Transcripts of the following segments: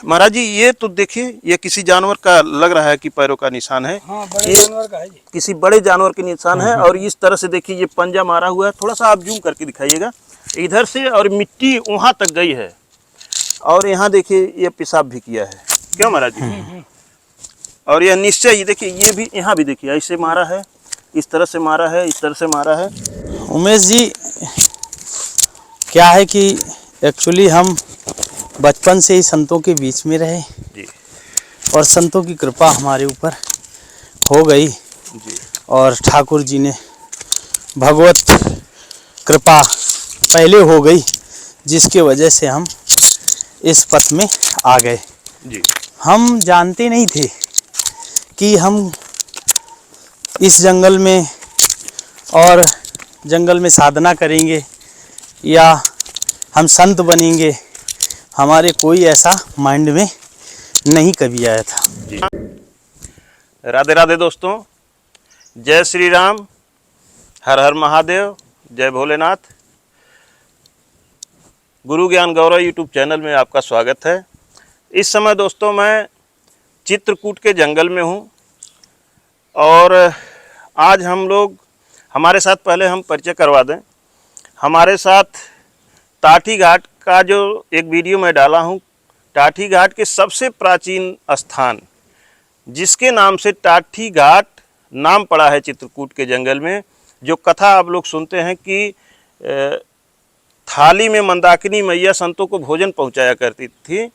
महाराज जी ये तो देखिए, ये किसी जानवर का लग रहा है कि पैरों का निशान है। हाँ, बड़े जानवर का है जी। किसी बड़े जानवर के निशान है। और इस तरह से देखिए ये पंजा मारा हुआ है, थोड़ा सा आप जूम करके दिखाइएगा इधर से, और मिट्टी वहां तक गई है। और यहाँ देखिए ये पेशाब भी किया है, क्यों महाराज जी? और यह निश्चय ही देखिए, ये भी यहाँ भी देखिए ऐसे मारा है, इस तरह से मारा है, इस तरह से मारा है। उमेश जी, क्या है कि एक्चुअली हम बचपन से ही संतों के बीच में रहे जी। और संतों की कृपा हमारे ऊपर हो गई जी। और ठाकुर जी ने भगवत कृपा पहले हो गई, जिसके वजह से हम इस पथ में आ गए। जी। हम जानते नहीं थे कि हम इस जंगल में और जंगल में साधना करेंगे या हम संत बनेंगे, हमारे कोई ऐसा माइंड में नहीं कभी आया था। जी। राधे राधे दोस्तों, जय श्री राम, हर हर महादेव, जय भोलेनाथ। गुरु ज्ञान गौरव यूट्यूब चैनल में आपका स्वागत है। इस समय दोस्तों मैं चित्रकूट के जंगल में हूँ और आज हम लोग, हमारे साथ पहले हम परिचय करवा दें, हमारे साथ टाठी घाट का जो एक वीडियो मैं डाला हूँ, टाठी घाट के सबसे प्राचीन स्थान जिसके नाम से टाठी घाट नाम पड़ा है चित्रकूट के जंगल में, जो कथा आप लोग सुनते हैं कि थाली में मंदाकिनी मैया संतों को भोजन पहुंचाया करती थी,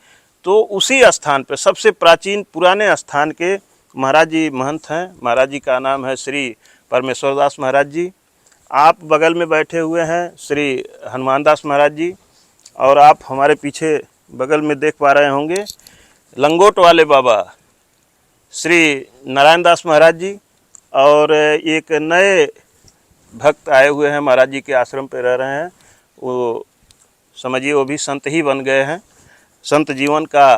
तो उसी स्थान पर सबसे प्राचीन पुराने स्थान के महाराज जी महंत हैं। महाराज जी का नाम है श्री परमेश्वर दास महाराज जी। आप बगल में बैठे हुए हैं श्री हनुमान दास महाराज जी, और आप हमारे पीछे बगल में देख पा रहे होंगे लंगोट वाले बाबा श्री नारायण दास महाराज जी। और एक नए भक्त आए हुए हैं, महाराज जी के आश्रम पे रह रहे हैं, वो समझिए वो भी संत ही बन गए हैं। संत जीवन का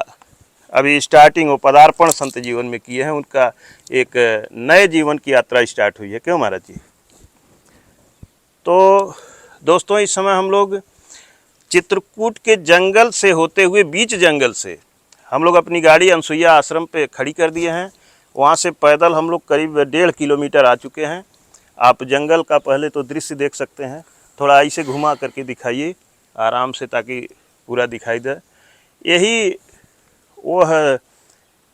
अभी स्टार्टिंग, वो पदार्पण संत जीवन में किए हैं, उनका एक नए जीवन की यात्रा स्टार्ट हुई है, क्यों महाराज जी? तो दोस्तों इस समय हम लोग चित्रकूट के जंगल से होते हुए, बीच जंगल से हम लोग अपनी गाड़ी अनसुईया आश्रम पे खड़ी कर दिए हैं। वहाँ से पैदल हम लोग करीब 1.5 किलोमीटर आ चुके हैं। आप जंगल का पहले तो दृश्य देख सकते हैं, थोड़ा ऐसे घुमा करके दिखाइए आराम से ताकि पूरा दिखाई दे। यही वो है,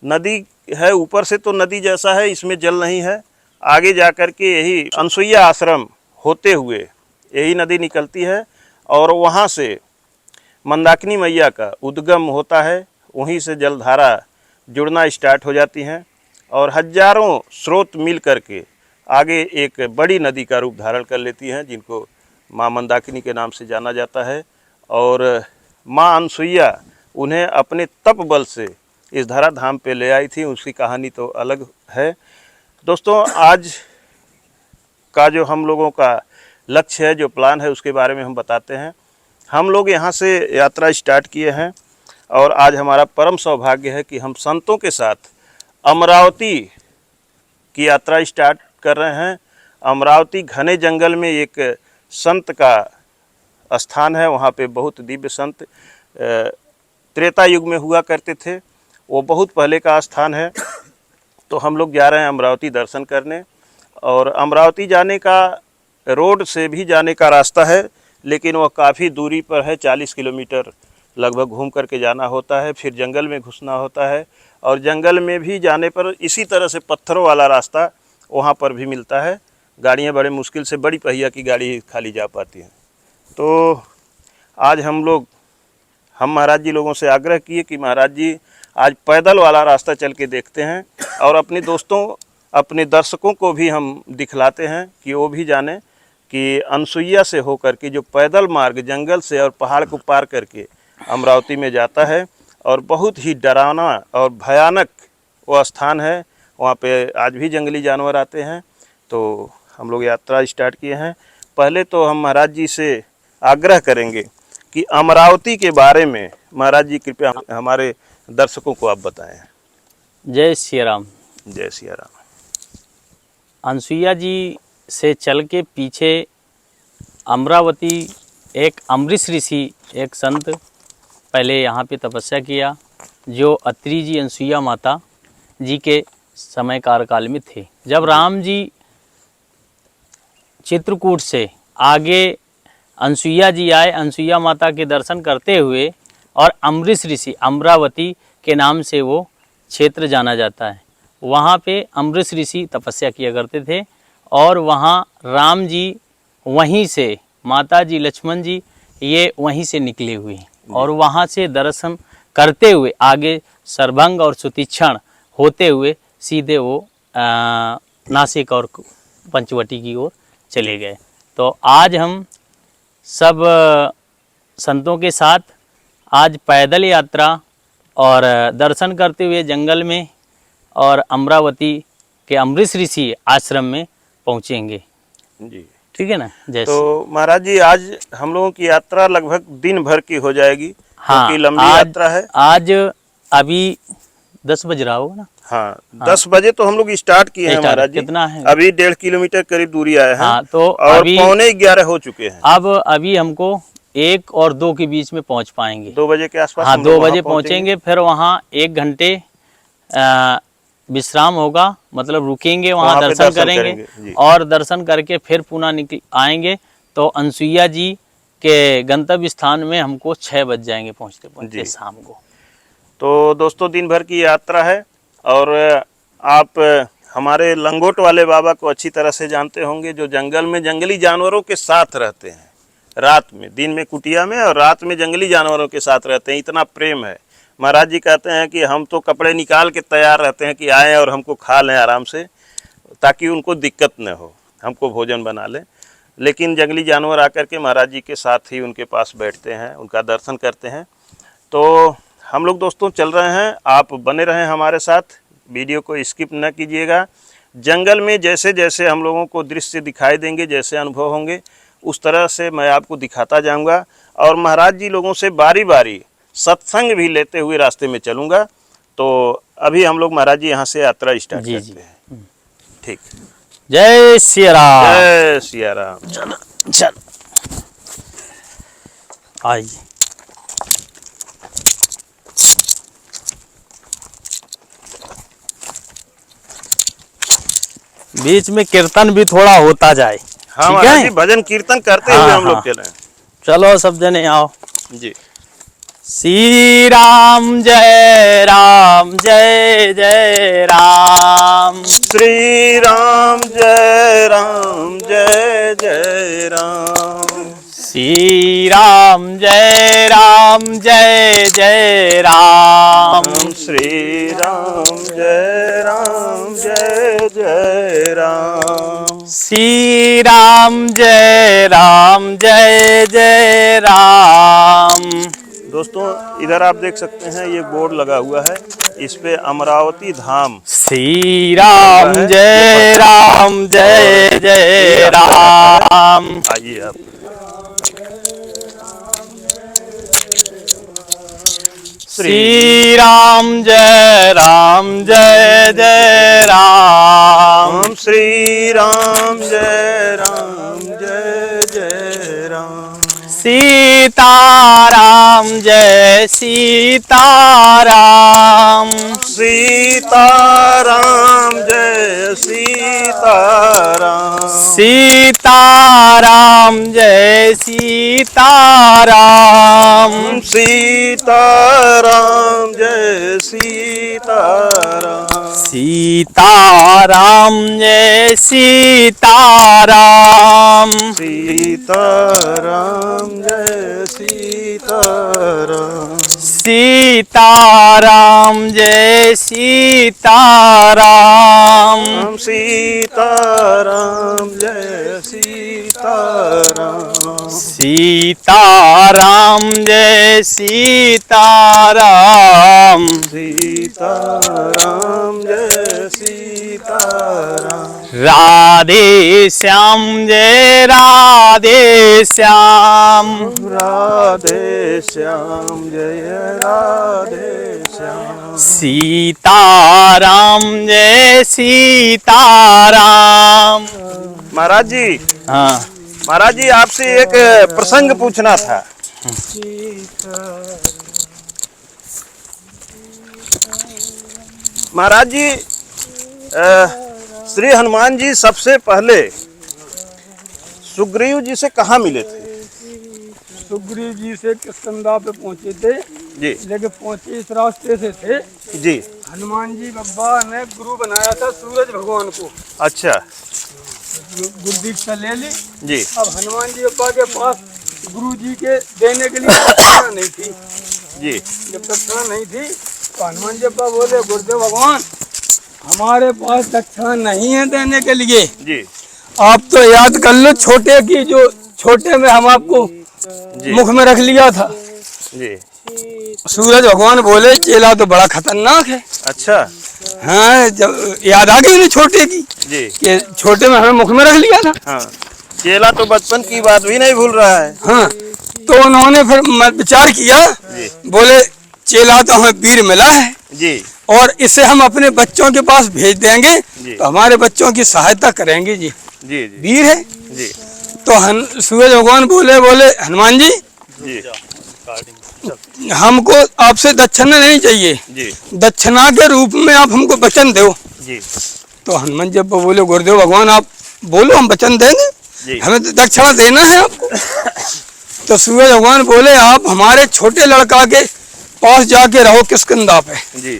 नदी है, ऊपर से तो नदी जैसा है, इसमें जल नहीं है। आगे जा कर के यही अनसुईया आश्रम होते हुए यही नदी निकलती है और वहाँ से मंदाकिनी मैया का उद्गम होता है, वहीं से जलधारा जुड़ना स्टार्ट हो जाती हैं और हजारों स्रोत मिल करके आगे एक बड़ी नदी का रूप धारण कर लेती हैं, जिनको माँ मंदाकिनी के नाम से जाना जाता है। और माँ अनसुईया उन्हें अपने तप बल से इस धरा धाम पे ले आई थी, उसकी कहानी तो अलग है। दोस्तों आज का जो हम लोगों का लक्ष्य है, जो प्लान है, उसके बारे में हम बताते हैं। हम लोग यहाँ से यात्रा स्टार्ट किए हैं और आज हमारा परम सौभाग्य है कि हम संतों के साथ अमरावती की यात्रा स्टार्ट कर रहे हैं। अमरावती घने जंगल में एक संत का स्थान है, वहाँ पे बहुत दिव्य संत त्रेता युग में हुआ करते थे, वो बहुत पहले का स्थान है। तो हम लोग जा रहे हैं अमरावती दर्शन करने, और अमरावती जाने का रोड से भी जाने का रास्ता है, लेकिन वह काफ़ी दूरी पर है, 40 किलोमीटर लगभग घूम करके जाना होता है, फिर जंगल में घुसना होता है। और जंगल में भी जाने पर इसी तरह से पत्थरों वाला रास्ता वहाँ पर भी मिलता है, गाड़ियाँ बड़े मुश्किल से, बड़ी पहिया की गाड़ी खाली जा पाती हैं। तो आज हम महाराज जी लोगों से आग्रह किए कि महाराज जी आज पैदल वाला रास्ता चल के देखते हैं और अपने दोस्तों, अपने दर्शकों को भी हम दिखलाते हैं कि वो भी जाने कि अनसुईया से होकर के जो पैदल मार्ग जंगल से और पहाड़ को पार करके अमरावती में जाता है, और बहुत ही डरावना और भयानक वो स्थान है। वहाँ पे आज भी जंगली जानवर आते हैं। तो हम लोग यात्रा स्टार्ट किए हैं। पहले तो हम महाराज जी से आग्रह करेंगे कि अमरावती के बारे में महाराज जी कृपया हमारे दर्शकों को आप बताएं। जय सिया राम। जय सिया राम। अनसुईया जी से चल के पीछे अमरावती, एक अमरीश ऋषि, एक संत पहले यहाँ पे तपस्या किया जो अत्रि जी अनसुईया माता जी के समय कार्यकाल में थे। जब राम जी चित्रकूट से आगे अनसुईया जी आए, अनसुईया माता के दर्शन करते हुए, और अमरीश ऋषि, अमरावती के नाम से वो क्षेत्र जाना जाता है, वहाँ पे अमरीश ऋषि तपस्या किया करते थे। और वहाँ राम जी वहीं से, माता जी लक्ष्मण जी ये वहीं से निकले हुए हैं, और वहाँ से दर्शन करते हुए आगे सरभंग और सुतीक्षण होते हुए सीधे वो नासिक और पंचवटी की ओर चले गए। तो आज हम सब संतों के साथ आज पैदल यात्रा और दर्शन करते हुए जंगल में और अमरावती के अमरीश ऋषि आश्रम में पहुँचेंगे। जी ठीक है ना। जैसे तो महाराज जी आज हम लोगों की यात्रा लगभग दिन भर की हो जाएगी। हाँ, क्योंकि लंबी आज यात्रा है। आज अभी 10 बज रहा होगा ना। हाँ, 10 बजे तो हम लोग स्टार्ट किए हैं स्टार्ट महाराज जी। कितना है? अभी 1.5 किलोमीटर करीब दूरी आए हैं। हाँ, तो और अभी 11:15 हो चुके हैं। अब अभी हमको 1 और 2 के बीच में पहुंच पाएंगे। 2 बजे के आसपास हाँ, हम 2 लोग वहाँ बजे पहुंचेंगे। फिर वहाँ 1 घंटे विश्राम होगा, मतलब रुकेंगे वहाँ, पे दर्शन करेंगे जी। और दर्शन करके फिर पुनः आएंगे। तो अनसुईया जी के गंतव्य स्थान में हमको 6 बज जाएंगे पहुँचते पहुँचते शाम को। तो दोस्तों दिन भर की यात्रा है, और आप हमारे लंगोट वाले बाबा को अच्छी तरह से जानते होंगे, जो जंगल में जंगली जानवरों के साथ रहते हैं रात में, दिन में कुटिया में और रात में जंगली जानवरों के साथ रहते हैं। इतना प्रेम है। महाराज जी कहते हैं कि हम तो कपड़े निकाल के तैयार रहते हैं कि आएँ और हमको खा लें आराम से, ताकि उनको दिक्कत न हो, हमको भोजन बना लें। लेकिन जंगली जानवर आकर के महाराज जी के साथ ही उनके पास बैठते हैं, उनका दर्शन करते हैं। तो हम लोग दोस्तों चल रहे हैं, आप बने रहें हमारे साथ, वीडियो को स्किप न कीजिएगा। जंगल में जैसे जैसे हम लोगों को दृश्य दिखाई देंगे, जैसे अनुभव होंगे, उस तरह से मैं आपको दिखाता जाऊंगा। और महाराज जी लोगों से बारी बारी सत्संग भी लेते हुए रास्ते में चलूँगा। तो अभी हम लोग महाराज जी यहाँ से यात्रा स्टार्ट करते हैं। ठीक। जय सिया राम। जय सिया राम। चलो चल आइए। बीच में कीर्तन भी थोड़ा होता जाए। हाँ ठीक महाराज है? जी, भजन कीर्तन करते हुए हम लोग चले। चलो सब जने आओ जी। श्री राम जय राम जय जय राम। श्री राम जय राम जय जय राम। श्री राम जय राम जय जय राम। श्री राम जय राम जय जय राम। श्री राम जय राम जय जय राम। दोस्तों इधर आप देख सकते हैं, ये बोर्ड लगा हुआ है, इस पे अमरावती धाम। श्री राम जय राम जय जय राम। आइए आप। श्री राम जय जय राम। श्री राम जय जय राम। सीताराम जय सीताराम। सीताराम जय सीताराम। सीताराम जय सीताराम। सीताराम जय सीताराम। सीताराम जय सीताराम। सीताराम जय सीताराम। सीताराम जय सीताराम। सीताराम जय सीताराम। सीताराम जय सीताराम। सीताराम जय सीताराम। राधे श्याम जय राधे श्याम। राधे श्याम जय राधे श्याम। सीताराम जय सीताराम। महाराज जी, हाँ महाराज जी आपसे एक प्रसंग पूछना था। महाराज जी, श्री हनुमान जी सबसे पहले सुग्रीव जी से कहाँ मिले थे? सुग्रीव जी से किष्किंधा पे पहुंचे थे जी लेकिन पहुंचे इस रास्ते से थे। जी। हनुमान जी बाबा ने गुरु बनाया था सूरज भगवान को। अच्छा गुरु दीक्षा ले ली। जी अब हनुमान जी बाबा के पास गुरु जी के देने के लिए दक्षिणा नहीं थी। जी। जब दक्षिणा नहीं थी तो हनुमान जी बाबा बोले गुरुदेव भगवान हमारे पास दक्षिणा नहीं है देने के लिए, जी आप तो याद कर लो छोटे की, जो छोटे में हम आपको मुख में रख लिया था। जी। सूरज भगवान बोले चेला तो बड़ा खतरनाक है। अच्छा। हाँ, जब याद आ गई ना छोटे की जी कि छोटे में हमें मुख में रख लिया था। हाँ, चेला तो बचपन की बात भी नहीं भूल रहा है। हाँ, तो उन्होंने फिर विचार किया, बोले चेला तो हमें वीर मिला है जी और इसे हम अपने बच्चों के पास भेज देंगे जी। तो हमारे बच्चों की सहायता करेंगे जी, जी जी वीर है। जी तो सूरज भगवान बोले हनुमान जी जी हमको आपसे दक्षिणा नहीं चाहिए, जी दक्षिणा के रूप में आप हमको वचन दो। जी तो हनुमान जी बोले गुरुदेव भगवान आप बोलो हम वचन देंगे, जी। हमें तो दक्षिणा देना है आपको। तो सूरज भगवान बोले आप हमारे छोटे लड़का के पास जाके रहो किष्किंधा पे। जी।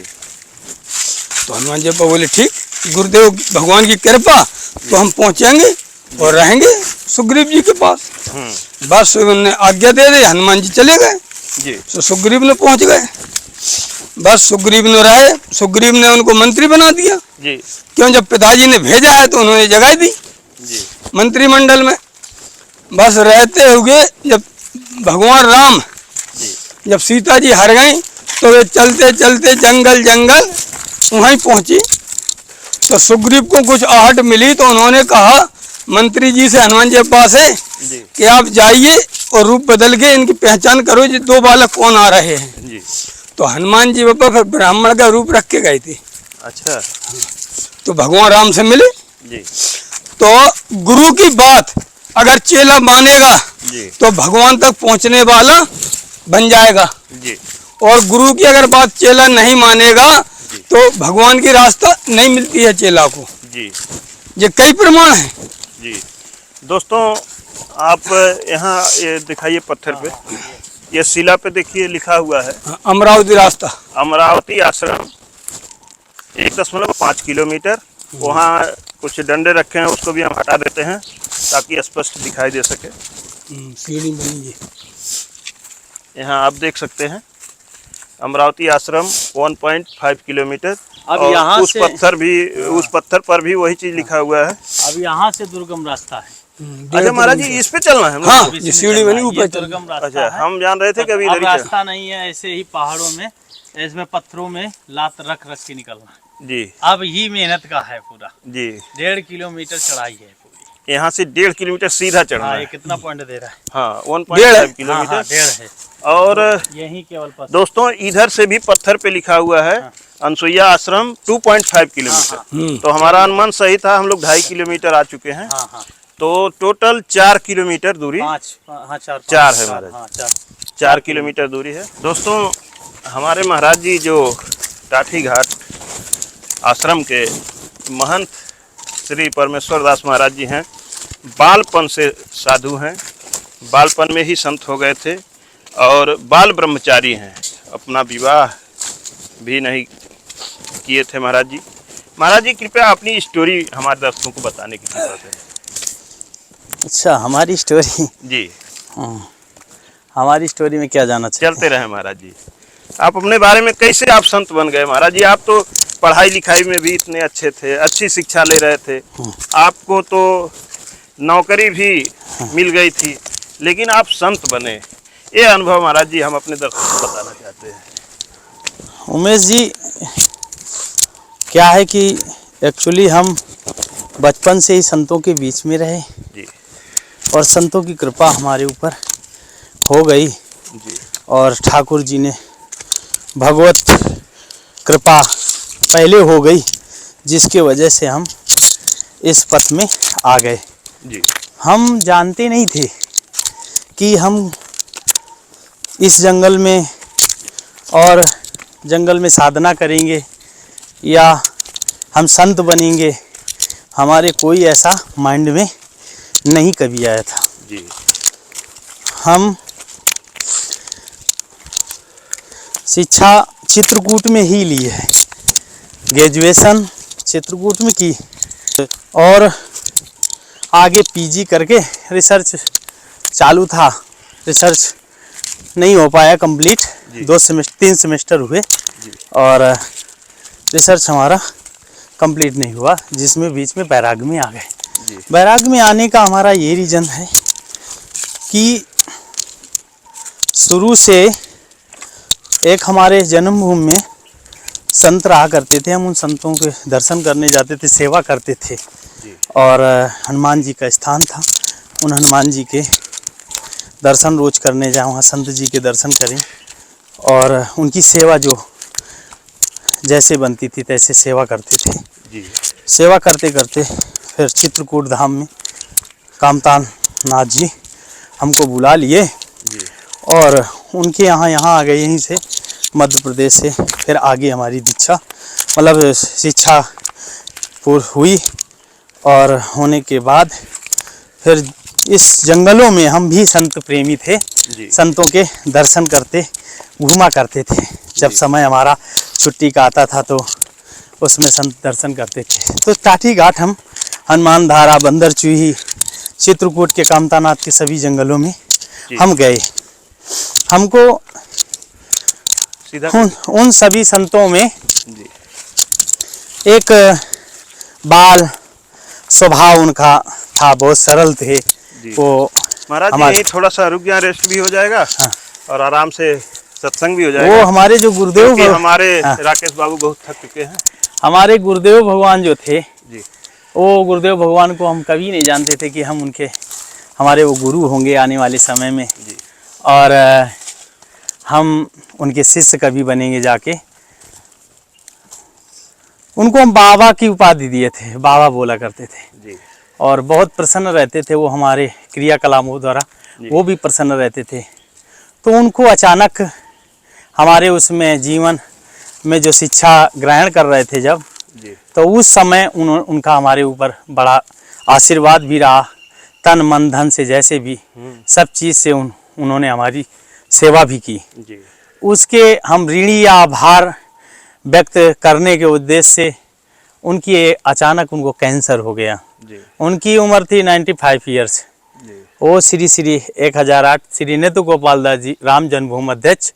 तो हनुमान जी बोले ठीक, गुरुदेव भगवान की कृपा तो हम पहुंचेंगे और रहेंगे सुग्रीव जी के पास। बस उन्होंने आज्ञा दे दी, हनुमान जी चले गए। जी तो सुग्रीव ने पहुंच गए। बस सुग्रीव ने रहे, सुग्रीव ने उनको मंत्री बना दिया। जी क्यों, जब पिताजी ने भेजा है तो उन्होंने जगह दी जी मंत्रिमंडल में। बस रहते हुए जब भगवान राम जब सीता जी हर गई तो वे चलते चलते जंगल जंगल वहीं पहुंची। तो सुग्रीव को कुछ आहट मिली तो उन्होंने कहा मंत्री जी से हनुमान जी के पास है कि आप जाइए और रूप बदल के इनकी पहचान करो, ये दो बालक कौन आ रहे हैं। जी। तो हनुमान जी बाबा फिर ब्राह्मण का रूप रख के गए थे। अच्छा। तो भगवान राम से मिले। जी तो गुरु की बात अगर चेला मानेगा जी तो भगवान तक पहुंचने वाला बन जाएगा, जी और गुरु की अगर बात चेला नहीं मानेगा तो भगवान की रास्ता नहीं मिलती है चेला को। जी ये कई प्रमाण है। जी। दोस्तों आप यहाँ ये दिखाइए पत्थर पे, ये शिला पे देखिए लिखा हुआ है अमरावती रास्ता, अमरावती आश्रम 1.5 किलोमीटर। वहाँ कुछ डंडे रखे हैं, उसको भी हम हटा देते हैं ताकि स्पष्ट दिखाई दे सके। सीढ़ी बनी है। यहाँ आप देख सकते हैं अमरावती आश्रम 1.5 किलोमीटर। अब और यहाँ उस से उस पत्थर पर भी वही चीज लिखा हुआ है। अब यहाँ से दुर्गम रास्ता है। अच्छा महाराज जी, इस पे चलना है हम लोग हाँ, को? ये सीढ़ी बनी ऊपर चल। दुर्गम रास्ता अच्छा, है। हम जान रहे थे कभी अब इधर ही रास्ता नहीं है, ऐसे ही पहाड़ों में इसमें पत्थरों में लात रख रख के निकलना। जी अब ही मेहनत का है पूरा। जी। 1.5 किलोमीटर चढ़ाई है पूरी। यहाँ से 1.5 किलोमीटर सीधा चढ़ना हाँ, ये है। कितना पॉइंट दे रहा है? हाँ, 1.5 हाँ, हाँ, किलोमीटर। 1.5 है। और यही केवल पत्थर। दोस्तों इधर से भी पत्थर पे लिखा हुआ है अनसुईया आश्रम 2.5 किलोमीटर। तो हमारा अनुमान सही था, हम लोग 2.5 किलोमीटर आ चुके हैं। हाँ हाँ, तो टोटल 4 किलोमीटर दूरी 4 है महाराज। हाँ, 4 किलोमीटर दूरी है। दोस्तों हमारे महाराज जी जो टाठी घाट आश्रम के महंत श्री परमेश्वर दास महाराज जी हैं, बालपन से साधु हैं, बालपन में ही संत हो गए थे और बाल ब्रह्मचारी हैं। अपना विवाह भी नहीं किए थे महाराज जी। महाराज जी कृपया अपनी स्टोरी हमारे दर्शकों को बताने की कृपा करें। अच्छा, हमारी स्टोरी। जी हमारी स्टोरी में क्या जाना चाहिए? चलते रहे महाराज जी। आप अपने बारे में कैसे आप संत बन गए महाराज जी? आप तो पढ़ाई लिखाई में भी इतने अच्छे थे, अच्छी शिक्षा ले रहे थे, आपको तो नौकरी भी मिल गई थी, लेकिन आप संत बने। ये अनुभव महाराज जी हम अपने दर्शकों को बताना चाहते हैं। उमेश जी, क्या है कि एक्चुअली हम बचपन से ही संतों के बीच में रहे जी और संतों की कृपा हमारे ऊपर हो गई जी। और ठाकुर जी ने भगवत कृपा पहले हो गई, जिसके वजह से हम इस पथ में आ गए। जी। हम जानते नहीं थे कि हम इस जंगल में और जंगल में साधना करेंगे या हम संत बनेंगे, हमारे कोई ऐसा माइंड में नहीं कभी आया था। जी। हम शिक्षा चित्रकूट में ही ली है, ग्रेजुएशन चित्रकूट में की और आगे पीजी करके रिसर्च चालू था। रिसर्च नहीं हो पाया कंप्लीट, 3 सेमेस्टर हुए और रिसर्च हमारा कंप्लीट नहीं हुआ, जिसमें बीच में बैराग में आ गए। बैराग में आने का हमारा ये रीज़न है कि शुरू से एक हमारे जन्मभूमि में संत रहा करते थे, हम उन संतों के दर्शन करने जाते थे, सेवा करते थे। और हनुमान जी का स्थान था, उन हनुमान जी के दर्शन रोज करने जाएं, वहाँ संत जी के दर्शन करें और उनकी सेवा जो जैसे बनती थी तैसे सेवा करते थे। जी। सेवा करते करते फिर चित्रकूट धाम में कामतान नाथ जी हमको बुला लिए और उनके यहाँ आ गए। यहीं से मध्य प्रदेश से फिर आगे हमारी दीक्षा मतलब शिक्षा पूर्ण हुई और होने के बाद फिर इस जंगलों में हम भी संत प्रेमी थे, संतों के दर्शन करते घूमा करते थे। जब समय हमारा छुट्टी का आता था तो उसमें संत दर्शन करते थे। तो टाटी घाट हम हनुमान धारा, बंदर चूही, चित्रकूट के कामतानाथ के सभी जंगलों में हम गए। हमको उन सभी संतों में एक बाल स्वभाव उनका था, बहुत सरल थे वो। महाराज जी थोड़ा सा रुक गया, रेस्ट भी हो जाएगा और आराम से सत्संग भी हो जाएगा। वो हमारे जो गुरुदेव हमारे राकेश बाबू बहुत थक चुके हैं। हमारे गुरुदेव भगवान जो थे जी, वो गुरुदेव भगवान को हम कभी नहीं जानते थे कि हम उनके हमारे वो गुरु होंगे आने वाले समय में जी। और हम उनके शिष्य कभी बनेंगे जाके। उनको हम बाबा की उपाधि दिए थे, बाबा बोला करते थे जी। और बहुत प्रसन्न रहते थे वो हमारे क्रियाकलापों द्वारा, वो भी प्रसन्न रहते थे। तो उनको अचानक हमारे उसमें जीवन में जो शिक्षा ग्रहण कर रहे थे जब जी, तो उस समय उनका हमारे ऊपर बड़ा आशीर्वाद भी रहा, तन मन धन से जैसे भी सब चीज़ से उन्होंने हमारी सेवा भी की जी। उसके हम ऋणी या आभार व्यक्त करने के उद्देश्य से उनकी अचानक उनको कैंसर हो गया जी। उनकी उम्र थी 95 ईयर्स। वो श्री 1008 श्री नेतु गोपाल दास जी राम जन्मभूमि अध्यक्ष,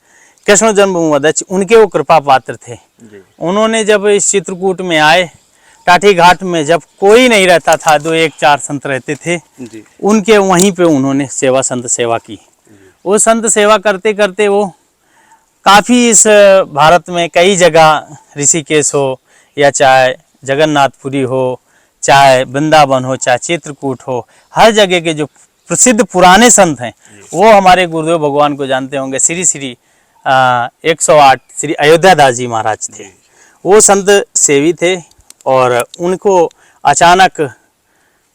कृष्ण जन्मभूमि अध्यक्ष, उनके वो कृपा पात्र थे जी। उन्होंने जब इस चित्रकूट में आए, टाटी घाट में जब कोई नहीं रहता था, 2-1-4 संत रहते थे जी। उनके वहीं पे उन्होंने संत सेवा की। वो संत सेवा करते करते वो काफ़ी इस भारत में कई जगह, ऋषिकेश हो या चाहे जगन्नाथपुरी हो, चाहे वृंदावन हो, चाहे चित्रकूट हो, हर जगह के जो प्रसिद्ध पुराने संत हैं वो हमारे गुरुदेव भगवान को जानते होंगे। श्री 108 श्री अयोध्या दास जी महाराज थे, वो संत सेवी थे और उनको अचानक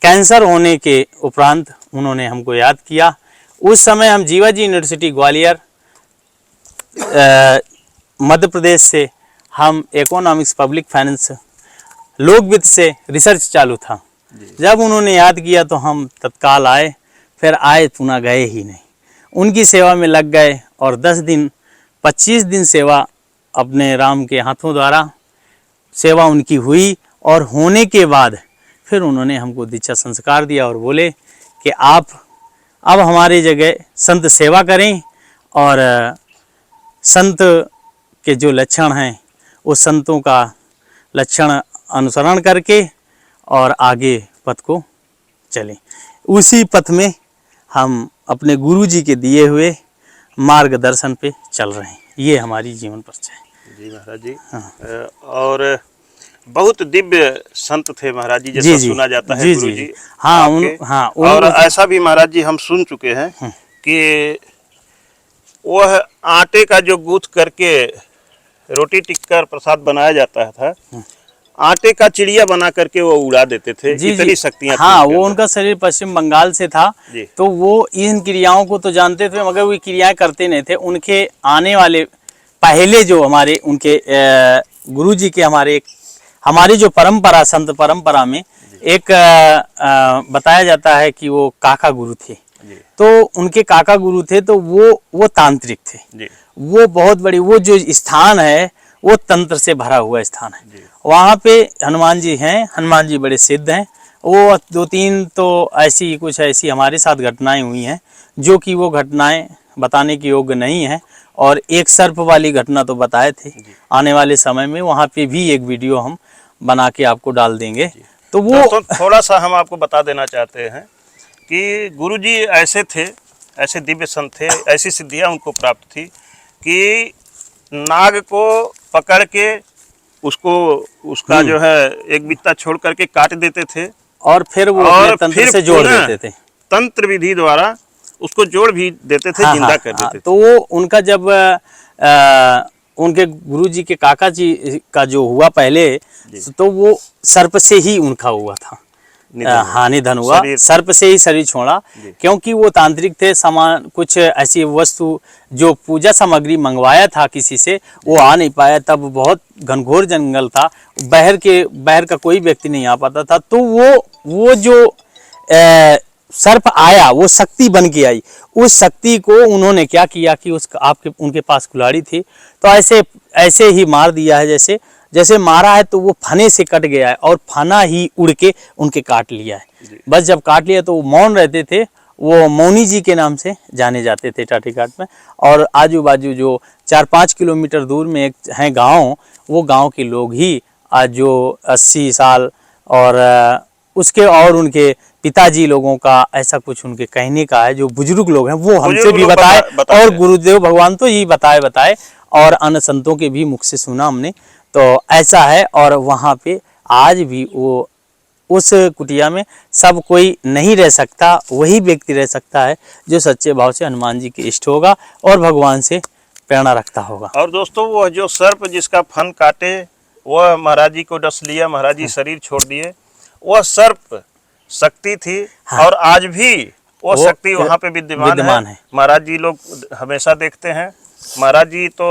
कैंसर होने के उपरांत उन्होंने हमको याद किया। उस समय हम जीवाजी यूनिवर्सिटी ग्वालियर मध्य प्रदेश से हम इकोनॉमिक्स पब्लिक फाइनेंस लोक वित्त से रिसर्च चालू था। जब उन्होंने याद किया तो हम तत्काल आए, फिर आए पुनः गए ही नहीं, उनकी सेवा में लग गए और 10 दिन 25 दिन सेवा अपने राम के हाथों द्वारा सेवा उनकी हुई और होने के बाद फिर उन्होंने हमको दीक्षा संस्कार दिया और बोले कि आप अब हमारी जगह संत सेवा करें और संत के जो लक्षण हैं उस संतों का लक्षण अनुसरण करके और आगे पथ को चलें। उसी पथ में हम अपने गुरु जी के दिए हुए मार्गदर्शन पे चल रहे हैं। ये हमारी जीवन परिचय है। जी महाराज जी। हाँ। और बहुत दिव्य संत थे महाराज जी, जैसा सुना जाता है गुरु जी। हाँ, और ऐसा भी महाराज जी हम सुन चुके हैं कि वह आटे का जो गूंथ करके रोटी टिक्कर प्रसाद बनाया जाता था, आटे का चिड़िया बना करके वो उड़ा देते थे। इतनी शक्तियां थी। हाँ, वो उनका शरीर पश्चिम बंगाल से था तो वो इन क्रियाओं को तो जानते थे मगर वो क्रियाएं करते नहीं थे। उनके आने वाले पहले जो हमारे उनके गुरु जी के हमारे एक हमारी जो परंपरा, संत परंपरा में एक बताया जाता है कि वो काका गुरु थे। तो उनके काका गुरु थे, तो वो तांत्रिक थे। वो बहुत बड़ी, वो जो स्थान है वो तंत्र से भरा हुआ स्थान है। वहाँ पे हनुमान जी हैं, हनुमान जी बड़े सिद्ध हैं। वो 2-3 तो ऐसी हमारे साथ घटनाएं हुई हैं जो कि वो घटनाएं बताने के योग्य नहीं है। और एक सर्प वाली घटना तो बताए थे, आने वाले समय में वहाँ पे भी एक वीडियो हम बना के आपको डाल देंगे। तो वो तो थोड़ा सा हम आपको बता देना चाहते हैं कि गुरुजी ऐसे थे, ऐसे दिव्य संत थे, ऐसी सिद्धियां उनको प्राप्त थी कि नाग को पकड़ के उसका जो है एक बित्ता छोड़ करके काट देते थे और फिर वो अपने तंत्र से जोड़ देते थे। तंत्र विधि द्वारा उसको जोड़ भी देते थे, जिंदा कर देते थे। तो वो उनका जब उनके गुरुजी के काका जी का जो हुआ पहले, तो वो सर्प से ही उनका हुआ था, निधन हुआ। सर्प से ही शरीर छोड़ा, क्योंकि वो तांत्रिक थे। सामान कुछ ऐसी वस्तु जो पूजा सामग्री मंगवाया था किसी से, वो आ नहीं पाया। तब बहुत घनघोर जंगल था, बाहर का कोई व्यक्ति नहीं आ पाता था। तो वो जो सर्प आया, वो शक्ति बन के आई। उस शक्ति को उन्होंने क्या किया कि उनके पास कुल्हाड़ी थी, तो ऐसे ही मार दिया है। जैसे मारा है तो वो फने से कट गया है और फना ही उड़ के उनके काट लिया है। बस जब काट लिया तो वो मौन रहते थे, वो मौनी जी के नाम से जाने जाते थे टाटीघाट में। और आजू बाजू जो 4-5 किलोमीटर दूर में एक है गांव, वो गांव के लोग ही आज जो 80 साल और उसके और उनके पिताजी लोगों का ऐसा कुछ उनके कहने का है, जो बुजुर्ग लोग हैं वो हमसे भी बताए और गुरुदेव भगवान तो यही बताए और अन्य संतों के भी मुख से सुना हमने। तो ऐसा है। और वहाँ पे आज भी वो उस कुटिया में सब कोई नहीं रह सकता, वही व्यक्ति रह सकता है जो सच्चे भाव से हनुमान जी के इष्ट होगा और भगवान से प्रेरणा रखता होगा। और दोस्तों, वो जो सर्प जिसका फन काटे वह महाराज जी को डस लिया, महाराज जी शरीर छोड़ दिए। वह सर्प शक्ति थी। और आज भी वो शक्ति वहाँ पे विद्यमान है। महाराज जी लोग हमेशा देखते हैं। महाराज जी तो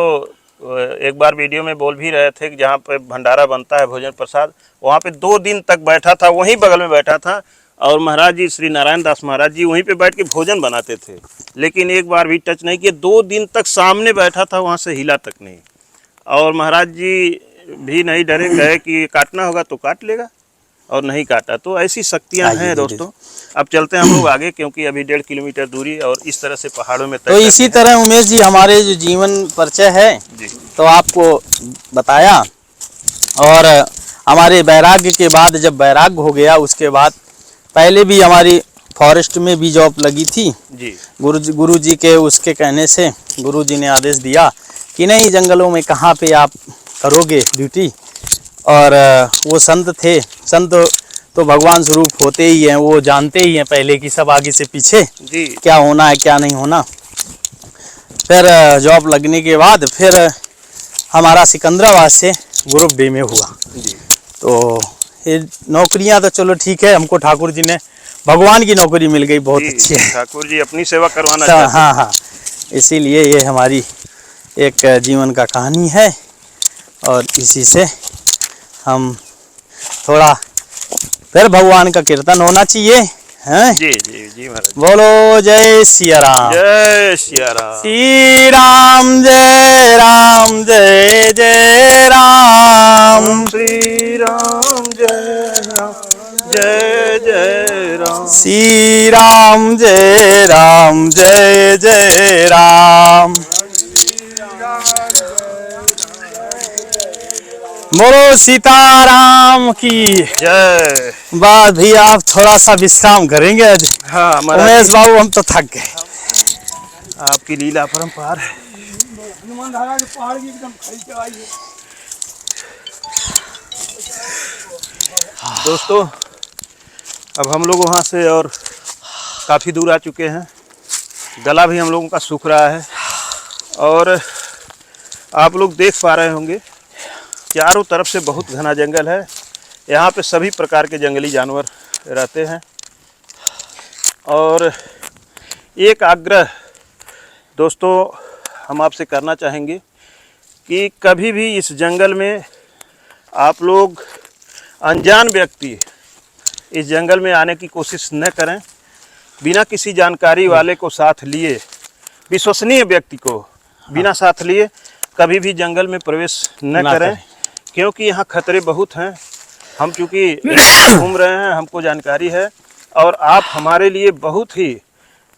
एक बार वीडियो में बोल भी रहे थे कि जहाँ पे भंडारा बनता है, भोजन प्रसाद, वहाँ पे 2 दिन तक बैठा था, वहीं बगल में बैठा था। और महाराज जी, श्री नारायण दास महाराज जी वहीं पे बैठ के भोजन बनाते थे, लेकिन एक बार भी टच नहीं किया। 2 दिन तक सामने बैठा था, वहाँ से हिला तक नहीं। और महाराज जी भी नहीं डरे, कहे कि काटना होगा तो काट लेगा, और नहीं काटा। तो ऐसी शक्तियां हैं दोस्तों। अब चलते हैं हम लोग आगे, क्योंकि अभी 1.5 किलोमीटर दूरी और इस तरह से पहाड़ों में तो इसी तरह उमेश जी हमारे जो जीवन परिचय है जी, तो आपको बताया। और हमारे वैराग्य के बाद, जब वैराग्य हो गया, उसके बाद पहले भी हमारी फॉरेस्ट में भी जॉब लगी थी जी। गुरु जी के उसके कहने से गुरु जी ने आदेश दिया कि नहीं, जंगलों में कहाँ पे आप करोगे ड्यूटी। और वो संत थे, संत तो भगवान स्वरूप होते ही हैं, वो जानते ही हैं पहले कि सब आगे से पीछे जी क्या होना है क्या नहीं होना। फिर जॉब लगने के बाद फिर हमारा सिकंदराबाद से ग्रुप डी में हुआ जी। तो ये नौकरियां तो चलो ठीक है, हमको ठाकुर जी ने भगवान की नौकरी मिल गई, बहुत अच्छी है। ठाकुर जी अपनी सेवा करवाना चाहते हैं। हाँ हाँ, इसीलिए ये हमारी एक जीवन का कहानी है। और इसी से हम थोड़ा फिर भगवान का कीर्तन होना चाहिए, हैं? जी जी जी महाराज। बोलो जय सिया राम। जय सिया राम। श्री राम जय राम, जय जय राम। श्री राम जय राम, जय जय राम। श्री राम जय राम, जय जय राम। बोलो सीताराम की जय। बाद भी आप थोड़ा सा विश्राम करेंगे आज? हाँ उमेश बाबू, हम तो थक गए। आपकी लीला परंपार है। दोस्तों, अब हम लोग वहाँ से और काफ़ी दूर आ चुके हैं। गला भी हम लोगों का सूख रहा है और आप लोग देख पा रहे होंगे चारों तरफ से बहुत घना जंगल है। यहाँ पे सभी प्रकार के जंगली जानवर रहते हैं। और एक आग्रह दोस्तों हम आपसे करना चाहेंगे कि कभी भी इस जंगल में आप लोग अनजान व्यक्ति इस जंगल में आने की कोशिश न करें। बिना किसी जानकारी वाले को साथ लिए, विश्वसनीय व्यक्ति को बिना साथ लिए कभी भी जंगल में प्रवेश न करें, क्योंकि यहाँ खतरे बहुत हैं। हम चूँकि घूम रहे हैं, हमको जानकारी है, और आप हमारे लिए बहुत ही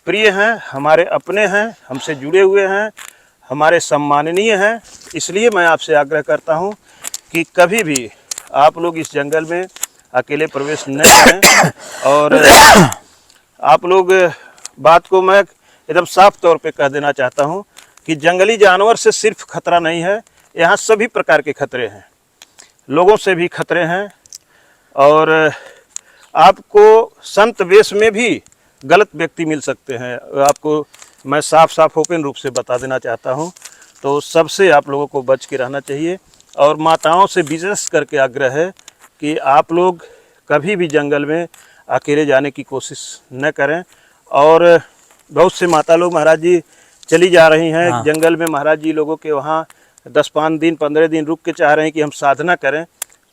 प्रिय हैं, हमारे अपने हैं, हमसे जुड़े हुए हैं, हमारे सम्माननीय हैं। इसलिए मैं आपसे आग्रह करता हूं कि कभी भी आप लोग इस जंगल में अकेले प्रवेश न करें। और आप लोग बात को मैं एकदम साफ तौर पे कह देना चाहता हूं कि जंगली जानवर से सिर्फ खतरा नहीं है, यहाँ सभी प्रकार के खतरे हैं, लोगों से भी खतरे हैं। और आपको संत वेश में भी गलत व्यक्ति मिल सकते हैं, आपको मैं साफ ओपन रूप से बता देना चाहता हूं। तो सबसे आप लोगों को बच के रहना चाहिए, और माताओं से विशेष करके आग्रह है कि आप लोग कभी भी जंगल में अकेले जाने की कोशिश न करें। और बहुत से माता लोग महाराज जी चली जा रही हैं जंगल में, महाराज जी लोगों के वहाँ 10-5 दिन 15 दिन रुक के चाह रहे हैं कि हम साधना करें।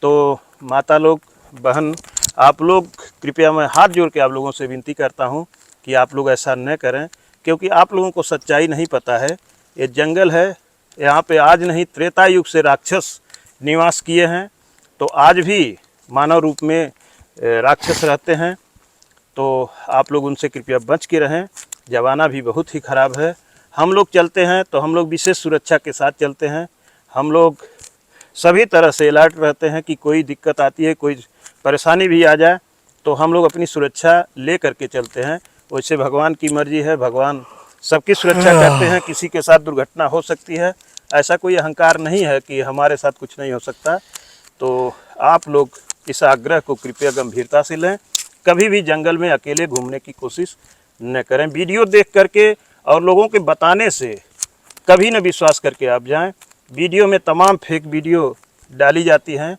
तो माता लोग, बहन, आप लोग कृपया, मैं हाथ जोड़ के आप लोगों से विनती करता हूं कि आप लोग ऐसा न करें, क्योंकि आप लोगों को सच्चाई नहीं पता है। ये जंगल है, यहाँ पे आज नहीं त्रेता युग से राक्षस निवास किए हैं, तो आज भी मानव रूप में राक्षस रहते हैं। तो आप लोग उनसे कृपया बच के रहें। जमाना भी बहुत ही ख़राब है। हम लोग चलते हैं तो हम लोग विशेष सुरक्षा के साथ चलते हैं। हम लोग सभी तरह से अलर्ट रहते हैं कि कोई दिक्कत आती है, कोई परेशानी भी आ जाए तो हम लोग अपनी सुरक्षा ले करके चलते हैं। वैसे भगवान की मर्जी है, भगवान सबकी सुरक्षा करते हैं। किसी के साथ दुर्घटना हो सकती है, ऐसा कोई अहंकार नहीं है कि हमारे साथ कुछ नहीं हो सकता। तो आप लोग इस आग्रह को कृपया गंभीरता से लें, कभी भी जंगल में अकेले घूमने की कोशिश न करें। वीडियो देख करके और लोगों के बताने से कभी न विश्वास करके आप जाएं। वीडियो में तमाम फेक वीडियो डाली जाती हैं,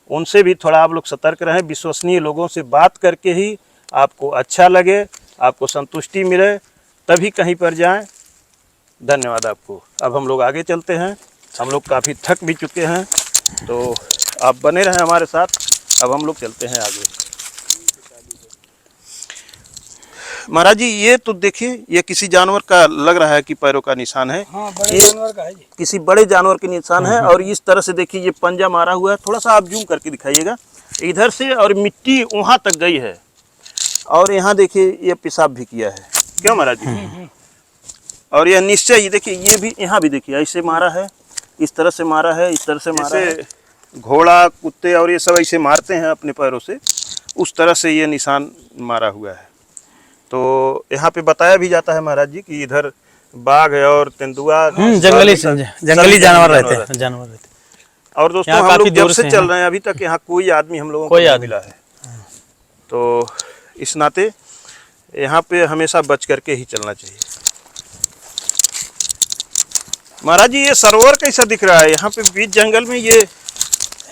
उनसे भी थोड़ा आप लोग सतर्क रहें। विश्वसनीय लोगों से बात करके ही आपको अच्छा लगे, आपको संतुष्टि मिले, तभी कहीं पर जाएं। धन्यवाद आपको। अब हम लोग आगे चलते हैं, हम लोग काफ़ी थक भी चुके हैं, तो आप बने रहें हमारे साथ। अब हम लोग चलते हैं आगे। महाराज जी, ये तो देखिए, ये किसी जानवर का लग रहा है कि पैरों का निशान है। हाँ, बड़े जानवर का है जी। किसी बड़े जानवर के निशान है। और इस तरह से देखिए, ये पंजा मारा हुआ है। थोड़ा सा आप जूम करके दिखाइएगा इधर से, और मिट्टी वहाँ तक गई है। और यहाँ देखिए, ये पेशाब भी किया है। क्यों महाराज जी? और यह निश्चय, ये देखिए, ये भी यहाँ भी देखिए, ऐसे मारा है, इस तरह से मारा है, इस तरह से मारा है। घोड़ा, कुत्ते और ये सब ऐसे मारते हैं अपने पैरों से, उस तरह से ये निशान मारा हुआ है। तो यहाँ पे बताया भी जाता है महाराज जी कि इधर बाघ है और तेंदुआ, जंगली जानवर रहते हैं। और दोस्तों, हम लोग जब से चल रहे हैं अभी तक यहाँ कोई आदमी हम लोगों को नहीं मिला है। तो इस नाते यहाँ पे हमेशा बच करके ही चलना चाहिए। महाराज जी, ये सरोवर कैसा दिख रहा है यहाँ पे बीच जंगल में?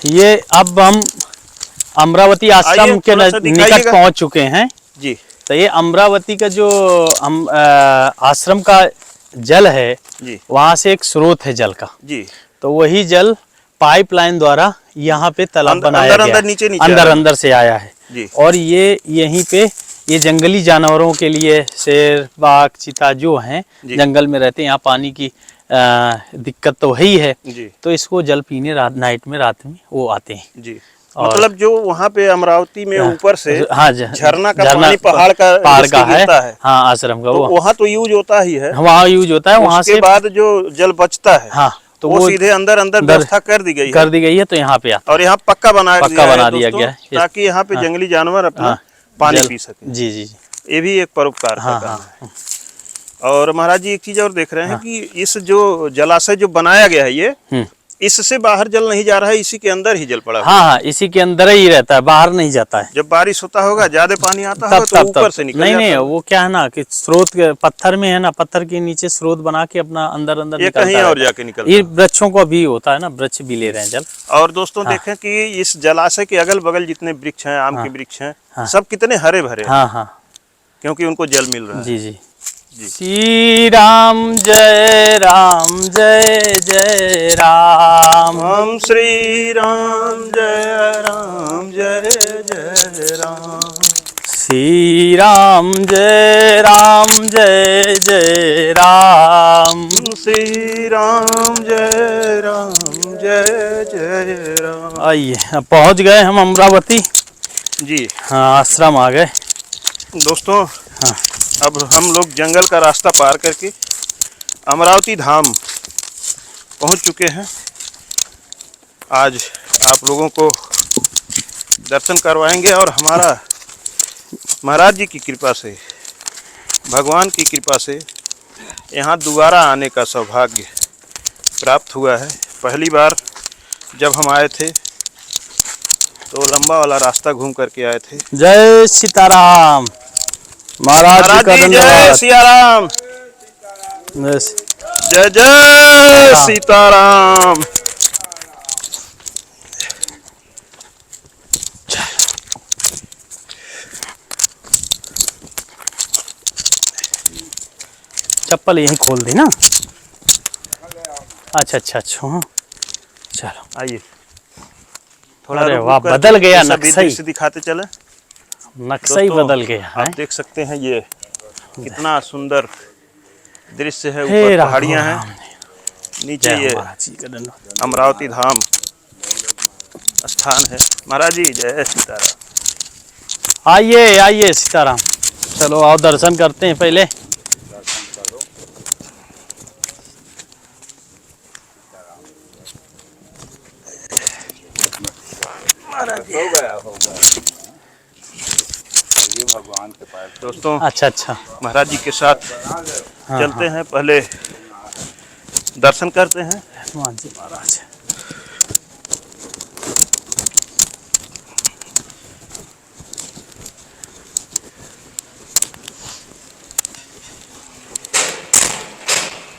ये अब हम अमरावती आश्रम के निकट पहुंच चुके हैं जी। तो ये अमरावती का जो आश्रम का जल है जी, वहाँ से एक स्रोत है जल का जी। तो वही जल पाइपलाइन द्वारा यहाँ पे तालाब बनाया गया, अंदर से आया है जी। और ये यहीं पे ये जंगली जानवरों के लिए, शेर, बाघ, चीता जो हैं जंगल में रहते हैं, यहाँ पानी की दिक्कत तो है ही है जी। तो इसको जल पीने रात में वो आते हैं जी। मतलब जो वहाँ पे अमरावती में ऊपर से झरना का पानी पहाड़ का है, हाँ, आश्रम का, तो वहाँ तो यूज होता ही है, वहाँ यूज होता है। वहाँ से बाद जो जल बचता है, हाँ, तो वो सीधे अंदर व्यवस्था कर दी गई है, तो यहाँ पे और यहाँ पक्का बना दिया गया है ताकि यहाँ पे हाँ, जंगली जानवर अपना पानी पी सके। जी जी, ये भी एक परोपकार का काम है। और महाराज जी, एक चीज और देख रहे हैं कि इस जो जलाशय जो बनाया गया है, ये इससे बाहर जल नहीं जा रहा है, इसी के अंदर ही जल पड़ा है। हाँ, इसी के अंदर ही रहता है, बाहर नहीं जाता है। जब बारिश होता होगा, ज्यादा पानी आता होगा तो ऊपर से निकल जाता है। नहीं, वो क्या है ना कि स्रोत पत्थर में है ना, पत्थर के नीचे स्रोत बना के अपना अंदर ये कहीं और जाके निकलता है। ये वृक्षों को भी होता है ना, वृक्ष भी ले रहे हैं जल। और दोस्तों देखें कि इस जलाशय के अगल बगल जितने वृक्ष हैं, आम के वृक्ष हैं, सब कितने हरे भरे, हाँ हाँ, क्योंकि उनको जल मिल रहा है। जी जी। श्री राम जय जय राम। हम श्री राम जय राम। श्री राम जय राम। श्री राम जय राम। आइए, अब पहुंच गए हम अमरावती। जी हाँ, आश्रम आ गए दोस्तों। हाँ। अब हम लोग जंगल का रास्ता पार करके अमरावती धाम पहुंच चुके हैं। आज आप लोगों को दर्शन करवाएंगे और हमारा महाराज जी की कृपा से, भगवान की कृपा से यहाँ दोबारा आने का सौभाग्य प्राप्त हुआ है। पहली बार जब हम आए थे तो लंबा वाला रास्ता घूम करके आए थे। जय सीताराम। महाराज जी का जय धन्यवाद। सियाराम। जय जय सीताराम। चप्पल यहीं खोल दी ना। अच्छा अच्छा अच्छा, हाँ चलो आइए थोड़ा अरे रुक वाह, कर बदल गया ये सभी नक्शा ही। दृश्य दिखाते चले। नक्शा ही दोस्तों, बदल गया है। आप देख सकते हैं ये कितना सुंदर दृश्य है। हे ऊपर राघव पहाड़ियां हैं, राम। नीचे जय ये महाराज जी का धन्यवाद। अमरावती धाम स्थान है। महाराज जी जय सीताराम। आइए आइए सीताराम। चलो आओ दर्शन करते हैं पहले। दोस्तों अच्छा अच्छा, महाराज जी के साथ हाँ, चलते हैं, पहले दर्शन करते हैं। हनुमान जी महाराज।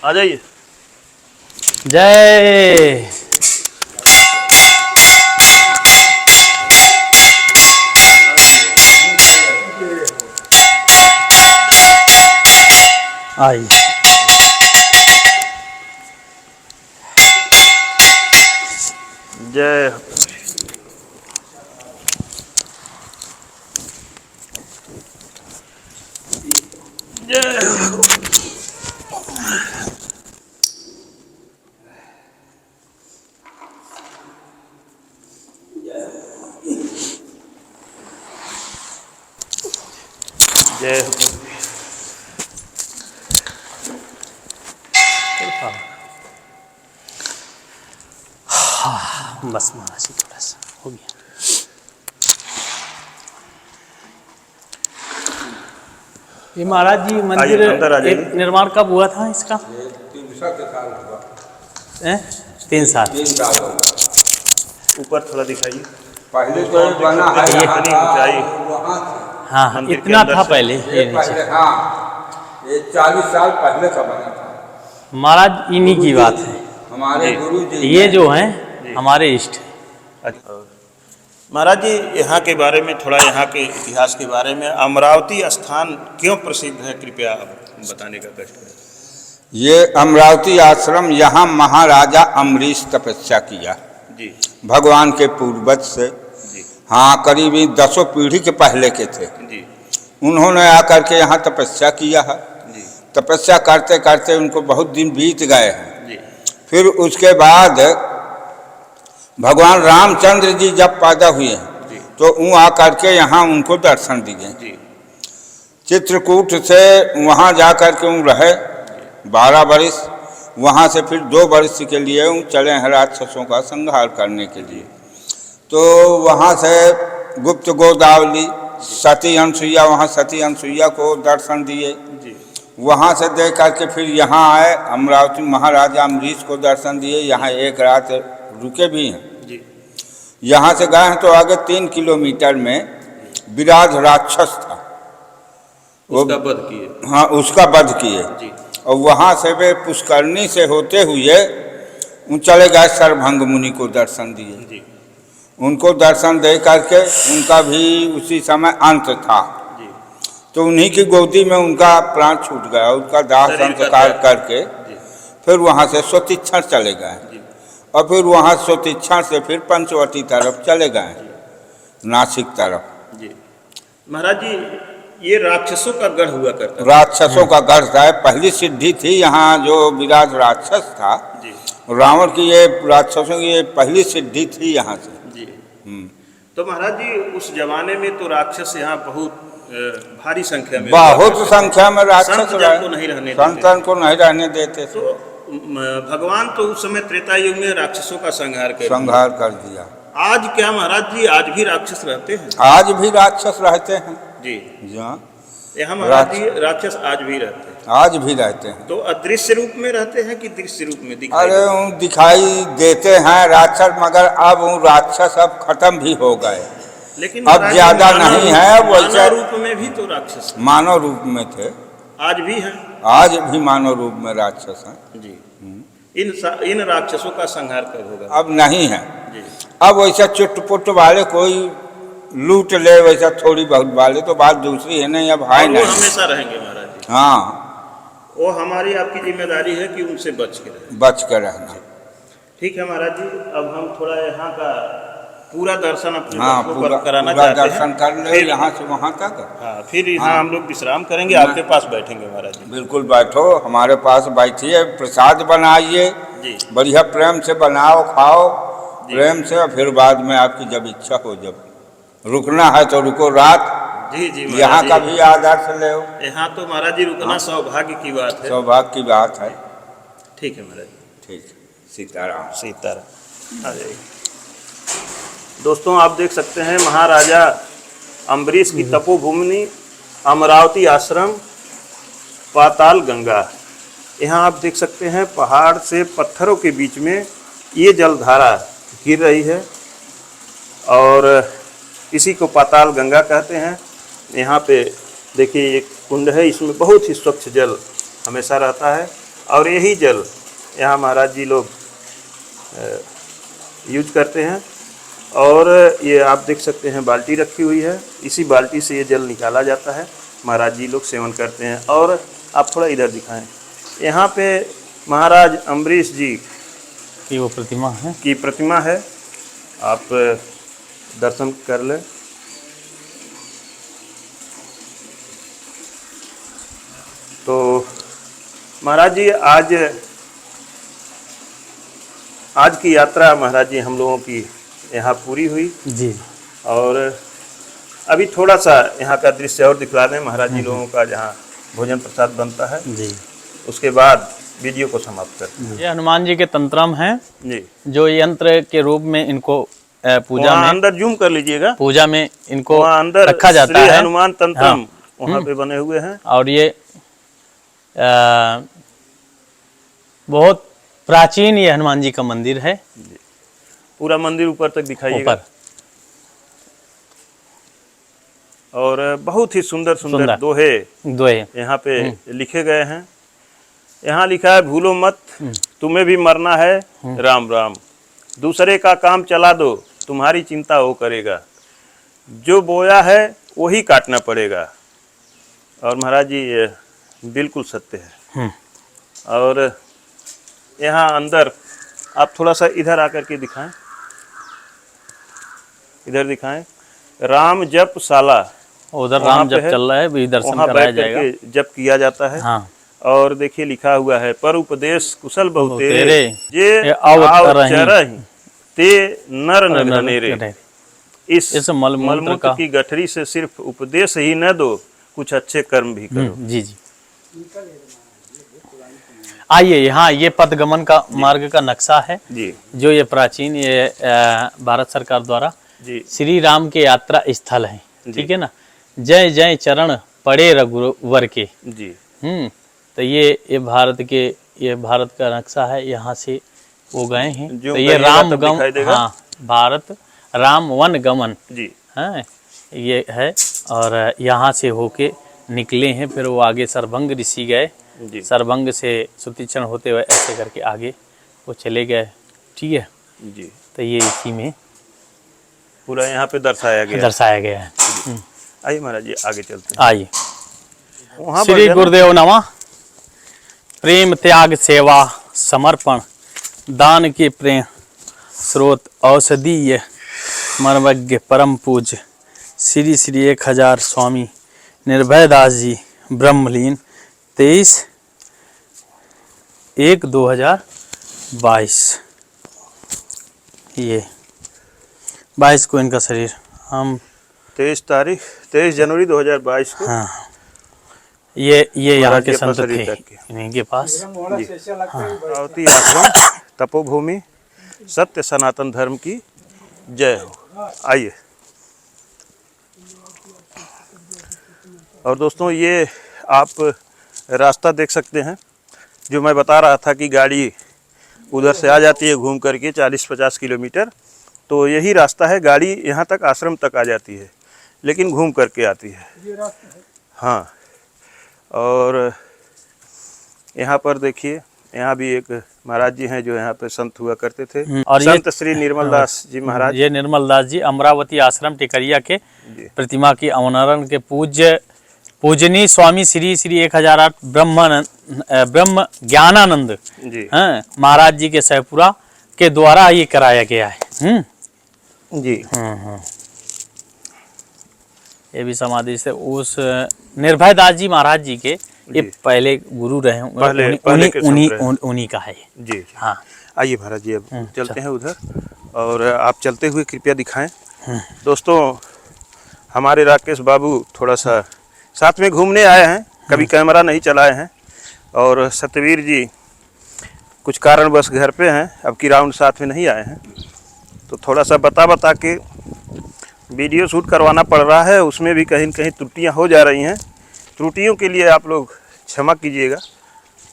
आ जाइए। जय। आइए। जय जय। जय बस महाराज जी थोड़ा सा हो गया। ये महाराज जी मंदिर आइए, अंदर आ जाइए। एक निर्माण कब हुआ था इसका? 3 साल। ऊपर थोड़ा दिखाइए। पहले तो बना है कितनी ऊंचाई। हाँ, मंदिर के इतना अंदर था से। पहले ये नीचे। पहले, हाँ, ये 40 साल पहले का बना था। महाराज इन्हीं की बात है। हमारे जी। गुरु जी ये जो हैं हमारे इष्ट। महाराज जी यहाँ के बारे में थोड़ा, यहाँ के इतिहास के बारे में, अमरावती स्थान क्यों प्रसिद्ध है, कृपया आप बताने का कष्ट करें। ये अमरावती आश्रम, यहाँ महाराजा अमरीश तपस्या किया जी भगवान के पूर्वज से। जी हाँ, करीब 10 पीढ़ी के पहले के थे। जी उन्होंने आकर के यहाँ तपस्या किया है। जी तपस्या करते करते उनको बहुत दिन बीत गए हैं। जी फिर उसके बाद भगवान रामचंद्र जी जब पैदा हुए हैं जी तो वो आकर के यहाँ उनको दर्शन दिए। जी चित्रकूट से वहाँ जा कर के वो रहे 12 वर्ष। वहाँ से फिर 2 वर्ष के लिए वो चले हैं राक्षसों का संहार करने के लिए। तो वहाँ से गुप्त गोदावली, सती अनसुईया, वहाँ सती अनसुईया को दर्शन दिए। जी वहाँ से देख करके फिर यहाँ आए, अमरावती महाराजा अमरीश को दर्शन दिए। यहाँ एक रात रुके भी हैं। जी यहाँ से गए हैं तो आगे 3 किलोमीटर में विराज राक्षस था, उसका वध किए। हाँ, उसका वध किए। जी और वहाँ से वे पुष्करणी से होते हुए वो चले गए, सर्वभंग मुनि को दर्शन दिए। जी उनको दर्शन दे करके उनका भी उसी समय अंत था। जी तो उन्हीं की गोदी में उनका प्राण छूट गया, उसका दाह शरीर का संस्कार त्याग। करके जी फिर वहाँ से स्वतिक्षण चले गए, जी और फिर वहाँ स्वतिक्षण से फिर पंचवटी तरफ चले गए, नासिक तरफ। जी। महाराज जी, ये राक्षसों का गढ़ हुआ करता था। राक्षसों का गढ़ था, पहली सिद्धि थी यहाँ। जो विराट राक्षस था जी रावण की, ये राक्षसों की ये पहली सिद्धि थी यहाँ से। जी। हम्म। तो महाराज जी, उस जमाने में तो राक्षस यहाँ बहुत भारी संख्या में बहुत संख्या में राक्षस संत जन को नहीं रहने देते। संतन को नहीं रहने देते थे, तो भगवान तो उस समय त्रेता युग में राक्षसों का संहार कर दिया। संहार कर दिया। आज क्या महाराज जी, आज भी राक्षस रहते हैं? आज भी राक्षस रहते हैं जी। जहाँ, यहाँ महाराज जी राक्षस आज भी रहते हैं। आज भी रहते हैं। तो अदृश्य रूप में रहते हैं कि दृश्य रूप में दिखाई अरे देते हैं? वो दिखाई देते हैं राक्षस, मगर अब वो राक्षस अब खत्म भी हो गए, लेकिन अब महाराज जी, ज्यादा मानव नहीं रूप- है, मानव वैसे रूप में भी तो राक्षस हैं। मानव रूप में थे, आज भी हैं। आज भी मानव रूप में राक्षस हैं। जी। इन राक्षसों का संहार कब होगा? अब नहीं है। जी अब वैसा चुटपुट वाले कोई लूट ले, वैसा थोड़ी बहुत वाले तो बात दूसरी है नहीं, अब है और वो नहीं। हमेशा रहेंगे महाराज जी। हाँ, वो हमारी आपकी जिम्मेदारी है कि उनसे बच के रहें। बच कर रहना। ठीक है महाराज जी, अब हम थोड़ा यहाँ का पूरा दर्शन अपने हाँ, दर्शकों को पूरा कराना पूरा चाहते दर्शन हैं। कर ले फिर यहाँ से वहाँ तक। हाँ, फिर यहाँ हाँ। हम लोग विश्राम करेंगे, आपके पास बैठेंगे महाराज जी। बिल्कुल बैठो, हमारे पास बैठिए, प्रसाद बनाइए, जी बढ़िया प्रेम से बनाओ, खाओ जी। प्रेम से, और फिर बाद में आपकी जब इच्छा हो, जब रुकना है तो रुको रात। जी जी यहाँ महाराज का जी। भी आदर्श ले, यहाँ तो महाराज जी रुकना सौभाग्य की बात है। सौभाग्य की बात है। ठीक है महाराज जी। ठीक, सीताराम। सीताराम। आ जाइए दोस्तों, आप देख सकते हैं महाराजा अम्बरीश की तपोभूमि अमरावती आश्रम, पाताल गंगा। यहाँ आप देख सकते हैं पहाड़ से पत्थरों के बीच में ये जलधारा गिर रही है, और इसी को पाताल गंगा कहते हैं। यहाँ पे देखिए एक कुंड है, इसमें बहुत ही स्वच्छ जल हमेशा रहता है, और यही जल यहाँ महाराज जी लोग यूज करते हैं। और ये आप देख सकते हैं बाल्टी रखी हुई है, इसी बाल्टी से ये जल निकाला जाता है, महाराज जी लोग सेवन करते हैं। और आप थोड़ा इधर दिखाएं, यहाँ पे महाराज अम्बरीश जी की वो प्रतिमा है। की प्रतिमा है, आप दर्शन कर लें। तो महाराज जी आज की यात्रा महाराज जी हम लोगों की यहाँ पूरी हुई, जी। और अभी थोड़ा सा यहाँ का दृश्य और दिखला दें महाराज जी लोगों का, जहाँ भोजन प्रसाद बनता है। जी। उसके बाद वीडियो को समाप्त करते हैं। ये हनुमान जी के तंत्रम हैं, जी, जो यंत्र के रूप में इनको पूजा वहाँ में अंदर जूम कर लीजिएगा, पूजा में इनको वहाँ अंदर रखा जाता श्री है। हनुमान तंत्रम हाँ। वहाँ पे बने हुए हैं। और ये बहुत प्राचीन ये हनुमान जी का मंदिर है। पूरा मंदिर ऊपर तक दिखाइएगा, ऊपर और बहुत ही सुंदर सुंदर सुंदर। दोहे दोहे यहाँ पे लिखे गए हैं। यहाँ लिखा है, भूलो मत तुम्हें भी मरना है, राम राम, दूसरे का काम चला दो, तुम्हारी चिंता वो करेगा, जो बोया है वही काटना पड़ेगा। और महाराज जी ये बिल्कुल सत्य है। और यहाँ अंदर आप थोड़ा सा इधर आकर के दिखाएं, इधर दिखाएं, राम जप शाला, उधर वहाँ राम पे जब है, चल रहा है, भी दर्शन वहाँ कराया बैठ जाएगा। करके जप किया जाता है। हाँ। और देखिए लिखा हुआ है, पर उपदेश कुशल बहुतेरे, बहुतेरे, जे ये अवतरहि, अवचरहि, ते नर न घनेरे। इस मलमूत्र का की गठरी से सिर्फ उपदेश ही न दो, कुछ अच्छे कर्म भी करो। जी जी। आइए यहाँ ये पथगमन का मार्ग का नक्शा है, जी जो ये प्राचीन ये भारत सरकार द्वारा जी श्री राम के यात्रा स्थल है। ठीक है ना। जय जय चरण पड़े रघुवर के। जी। तो ये भारत का नक्शा है। यहाँ से वो गए हैं, जो तो ये कहिएगा राम तब गम, दिखाई देगा। हाँ, भारत राम वन गमन जी है ये है। और यहाँ से होके निकले हैं, फिर वो आगे सरभंग ऋषि गए, जी सरभंग से सुतीक्षण होते हुए ऐसे करके आगे वो चले गए। ठीक है। जी। तो ये इसी में पूरा यहाँ पे दर्शाया गया दर्शाया गया है। आइए महाराज जी आगे चलते हैं। आइए। वहाँ श्री गुरुदेव नमः। प्रेम त्याग सेवा समर्पण दान के प्रेम स्रोत औषधीय मर्मज्ञ परम पूज्य श्री श्री 1000 स्वामी निर्भय दास जी ब्रह्मलीन 23/1/2022। ये 22 को इनका शरीर हम 23 जनवरी 2022 को हाँ ये यहाँ महाराज के के संत पास थे शरीर के। इन्हीं के पास। अमरावती आश्रम तपोभूमि सत्य सनातन धर्म की जय हो। आइए। और दोस्तों ये आप रास्ता देख सकते हैं जो मैं बता रहा था कि गाड़ी उधर से आ जाती है घूम करके 40-50 किलोमीटर, तो यही रास्ता है। गाड़ी यहाँ तक आश्रम तक आ जाती है लेकिन घूम करके आती है। हाँ, और यहाँ पर देखिए, यहाँ भी एक महाराज जी हैं जो यहाँ पे संत हुआ करते थे। और संत श्री निर्मल दास जी महाराज। ये निर्मल दास जी अमरावती आश्रम टिकरिया के जी। प्रतिमा की अवनरण के पूजनीय स्वामी श्री श्री 1008 ब्रह्म ज्ञानानंद जी महाराज जी के सहपुरा के द्वारा ये कराया गया है। जी। ये भी समाधि से उस निर्भय दास जी महाराज जी के ये पहले गुरु रहे होंगे, उन्हीं का है। जी। हाँ, आइए महाराज जी, अब चलते हैं उधर और आप चलते हुए कृपया दिखाएं। दोस्तों हमारे राकेश बाबू थोड़ा सा साथ में घूमने आए हैं, कभी कैमरा नहीं चलाए हैं, और सतवीर जी कुछ कारणवश घर पे हैं, अब की राउंड साथ में नहीं आए हैं, तो थोड़ा सा बता के वीडियो शूट करवाना पड़ रहा है। उसमें भी कहीं न कहीं त्रुटियां हो जा रही हैं। त्रुटियों के लिए आप लोग क्षमा कीजिएगा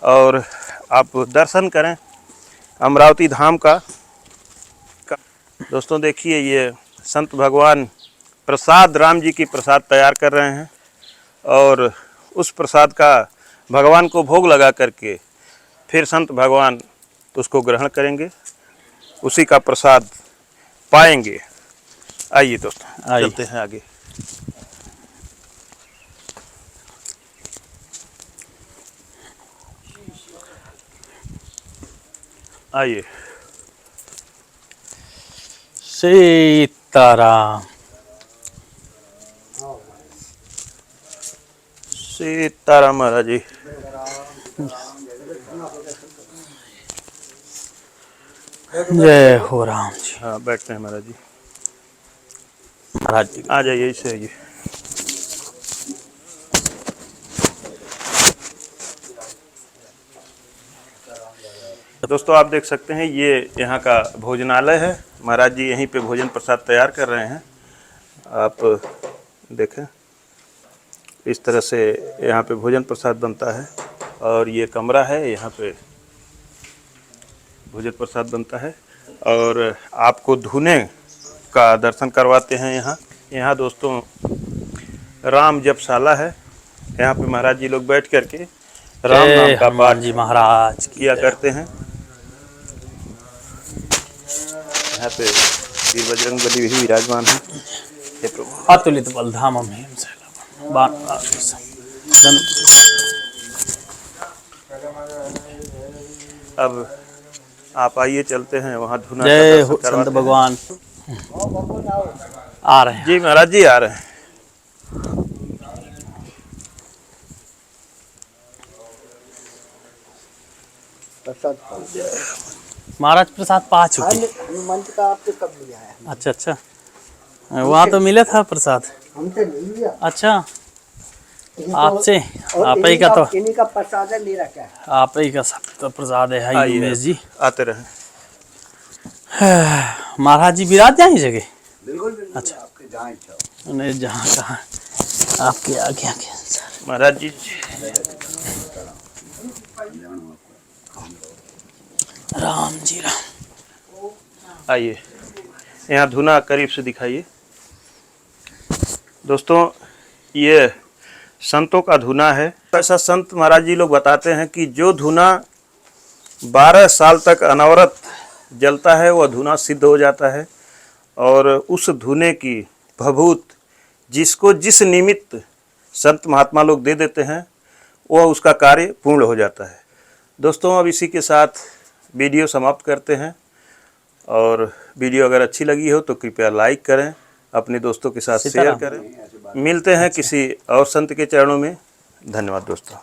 और आप दर्शन करें अमरावती धाम का। दोस्तों देखिए, ये संत भगवान प्रसाद राम जी की प्रसाद तैयार कर रहे हैं और उस प्रसाद का भगवान को भोग लगा करके फिर संत भगवान उसको ग्रहण करेंगे, उसी का प्रसाद पाएंगे। आइए दोस्तों, आइए। चलते हैं आगे। आइए। सीताराम। सीताराम महाराज जी। जय हो राम जी। हाँ, बैठते हैं महाराज जी। महाराज जी आ जाइए, इसे आइए। दोस्तों आप देख सकते हैं ये यहाँ का भोजनालय है। महाराज जी यहीं पे भोजन प्रसाद तैयार कर रहे हैं। आप देखें, इस तरह से यहाँ पे भोजन प्रसाद बनता है और ये कमरा है, यहाँ पे भोजन प्रसाद बनता है और आपको धुने का दर्शन करवाते हैं। यहाँ दोस्तों राम जपशाला है। यहाँ पे महाराज जी लोग बैठ करके राम नाम का पाठ जी महाराज किया करते हैं। यहाँ पे वीर बजरंग बली भी विराजमान है। हे प्रभु। अतुलित बलधाम अब आप आइए, चलते हैं वहाँ धुना का जय दर्शन हो करवाते संत हैं। भगवान आ रहे हैं। जी महाराज जी आ रहे हैं। महाराज प्रसाद पा चुके। हनुमान जी का आपने कब लिया है? अच्छा, वहाँ तो मिला था प्रसाद। हमसे नहीं लिया। अच्छा, ये आपसे और आप ही का तो इन्हीं का प्रसाद है, ले रखा है। आप ही का सब तो प्रसाद है। आइए, उमेश जी आते रहे। महाराज जी विराज जाए जगह। बिल्कुल बिल्कुल। अच्छा। आपके जहाँ इच्छा हो। उन्हें जहाँ कहाँ आपके आज्ञा के अनुसार। महाराज जी राम जी राम। आइए, यहाँ धुना करीब से दिखाइए। दोस्तों ये संतों का धुना है। ऐसा संत महाराज जी लोग बताते हैं कि जो धुना 12 साल तक अनवरत जलता है वह धुना सिद्ध हो जाता है और उस धुने की भभूत जिसको जिस निमित्त संत महात्मा लोग दे देते हैं वह उसका कार्य पूर्ण हो जाता है। दोस्तों, अब इसी के साथ वीडियो समाप्त करते हैं, और वीडियो अगर अच्छी लगी हो तो कृपया लाइक करें, अपने दोस्तों के साथ शेयर करें। मिलते हैं किसी और संत के चरणों में। धन्यवाद दोस्तों।